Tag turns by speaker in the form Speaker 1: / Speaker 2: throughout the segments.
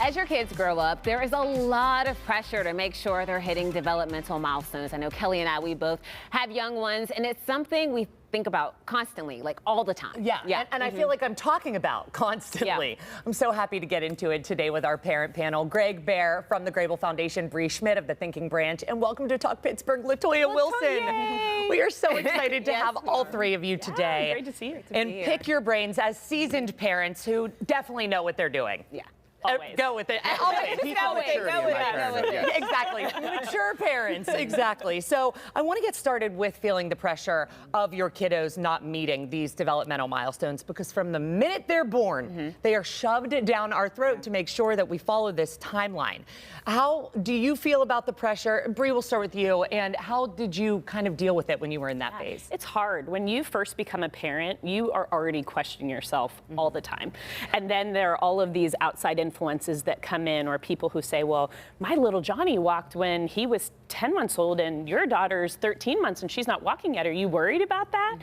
Speaker 1: As your kids grow up, there is a lot of pressure to make sure they're hitting developmental milestones. I know Kelly and I, we both have young ones, and it's something we think about constantly, like all the time.
Speaker 2: Yeah. And I feel like I'm talking about constantly. Yeah. I'm so happy to get into it today with our parent panel. Gregg, Behr from the Gregg Foundation, Brea Schmidt of the Thinking Branch, and welcome to Talk Pittsburgh, Latoya Wilson.
Speaker 1: Yay.
Speaker 2: We are so excited to have all three of you today.
Speaker 3: Great to see you.
Speaker 2: And pick your brains as seasoned parents who definitely know what they're doing.
Speaker 1: Yeah.
Speaker 3: Always.
Speaker 2: Go with it. Always.
Speaker 1: Go with it.
Speaker 2: Exactly. Mature parents. Exactly. So I want to get started with feeling the pressure of your kiddos not meeting these developmental milestones, because from the minute they're born, they are shoved down our throat to make sure that we follow this timeline. How do you feel about the pressure? Brea, we'll start with you. And how did you kind of deal with it when you were in that phase?
Speaker 3: It's hard. When you first become a parent, you are already questioning yourself all the time. And then there are all of these outside influences that come in, or people who say, well, my little Johnny walked when he was 10 months old and your daughter's 13 months and she's not walking yet. Are you worried about that?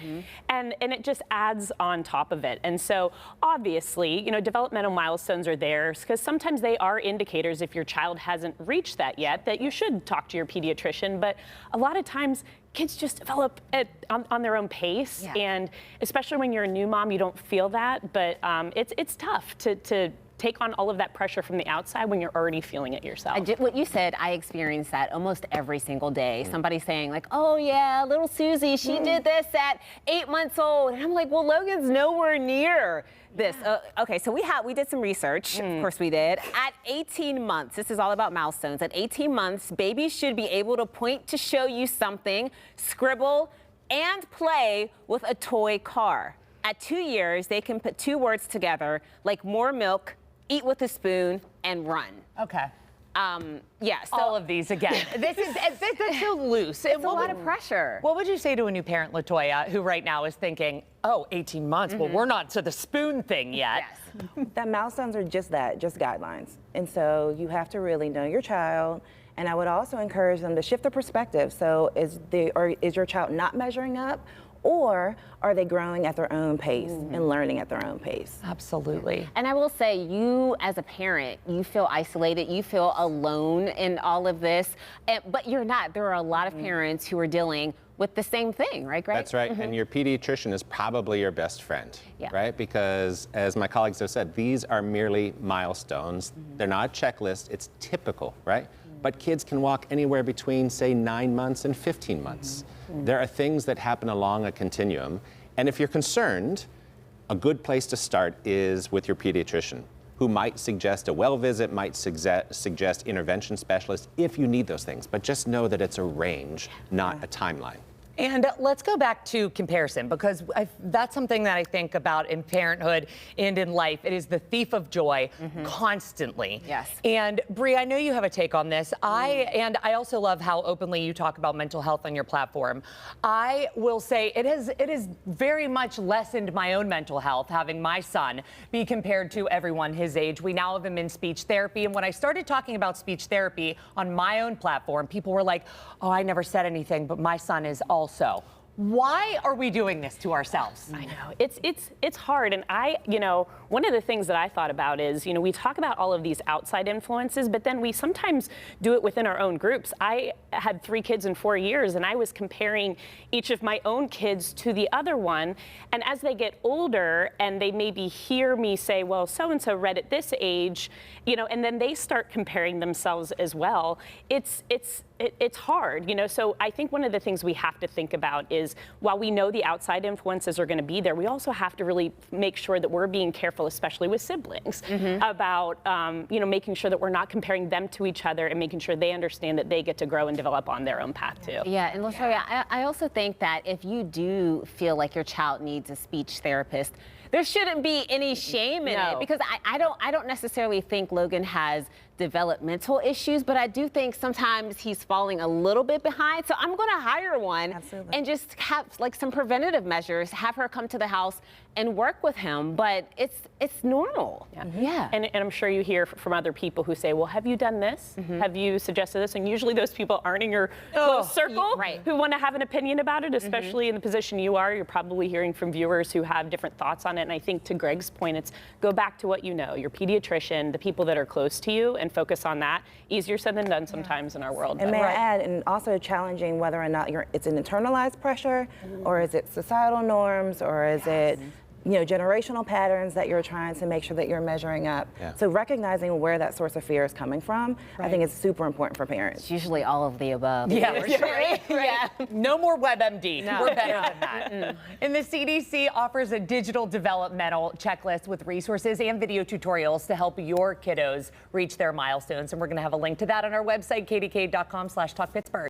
Speaker 3: And it just adds on top of it. And so obviously, you know, developmental milestones are there because sometimes they are indicators, if your child hasn't reached that yet, that you should talk to your pediatrician. But a lot of times kids just develop on their own pace. Yeah. And especially when you're a new mom, you don't feel that. But it's tough to take on all of that pressure from the outside when you're already feeling it yourself.
Speaker 1: What you said, I experience that almost every single day. Somebody saying like, oh yeah, little Susie, she did this at 8 months old. And I'm like, well, Logan's nowhere near this. Okay, so we did some research, of course we did. At 18 months, this is all about milestones. At 18 months, babies should be able to point to show you something, scribble, and play with a toy car. At 2 years, they can put two words together, like more milk, eat with a spoon, and run.
Speaker 2: Okay.
Speaker 1: Yeah, so
Speaker 2: all of these again. That's so loose.
Speaker 1: It's a lot of pressure.
Speaker 2: What would you say to a new parent, Latoya, who right now is thinking, oh, 18 months, well, we're not to the spoon thing yet.
Speaker 1: Yes.
Speaker 4: That milestones are just that, just guidelines. And so you have to really know your child. And I would also encourage them to shift their perspective. So is your child not measuring up? Or are they growing at their own pace and learning at their own pace?
Speaker 2: Absolutely.
Speaker 1: And I will say, you as a parent, you feel isolated, you feel alone in all of this, but you're not. There are a lot of parents who are dealing with the same thing, right, Greg?
Speaker 5: That's right, and your pediatrician is probably your best friend, right? Because as my colleagues have said, these are merely milestones. They're not a checklist, it's typical, right? But kids can walk anywhere between, say, 9 months and 15 months. There are things that happen along a continuum, and if you're concerned, a good place to start is with your pediatrician, who might suggest a well visit, might suggest intervention specialist if you need those things. But just know that it's a range, not a timeline.
Speaker 2: And let's go back to comparison, because that's something that I think about in parenthood and in life. It is the thief of joy constantly.
Speaker 1: Yes.
Speaker 2: And Brea, I know you have a take on this. I also love how openly you talk about mental health on your platform. I will say it has very much lessened my own mental health having my son be compared to everyone his age. We now have him in speech therapy. And when I started talking about speech therapy on my own platform, people were like, oh, I never said anything, but my son is also. Why are we doing this to ourselves?
Speaker 3: I know, it's hard. And one of the things that I thought about is, we talk about all of these outside influences, but then we sometimes do it within our own groups. I had 3 kids in 4 years, and I was comparing each of my own kids to the other one. And as they get older and they maybe hear me say, well, so-and-so read at this age, and then they start comparing themselves as well. It's hard, so I think one of the things we have to think about is, while we know the outside influences are going to be there, we also have to really make sure that we're being careful, especially with siblings, about making sure that we're not comparing them to each other, and making sure they understand that they get to grow and develop on their own path too.
Speaker 1: Yeah, and Latoya, I also think that if you do feel like your child needs a speech therapist, there shouldn't be any shame in it, because I don't necessarily think Logan has developmental issues, but I do think sometimes he's falling a little bit behind. So I'm going to hire one and just have like some preventative measures, have her come to the house and work with him. But it's normal. Yeah.
Speaker 3: And I'm sure you hear from other people who say, well, have you done this? Have you suggested this? And usually those people aren't in your close circle who want to have an opinion about it, especially in the position you are. You're probably hearing from viewers who have different thoughts on on it. And I think to Gregg's point, it's go back to what you know, your pediatrician, the people that are close to you, and focus on that. Easier said than done sometimes in our world.
Speaker 4: And may I add, and also challenging whether or not it's an internalized pressure, or is it societal norms, or is it generational patterns that you're trying to make sure that you're measuring up.
Speaker 5: Yeah.
Speaker 4: So recognizing where that source of fear is coming from, I think is super important for parents.
Speaker 1: It's usually all of the above.
Speaker 2: Yeah,
Speaker 1: Right.
Speaker 2: yeah. No more WebMD. We're better than that. And the CDC offers a digital developmental checklist with resources and video tutorials to help your kiddos reach their milestones. And we're going to have a link to that on our website, kdk.com/talkpittsburgh.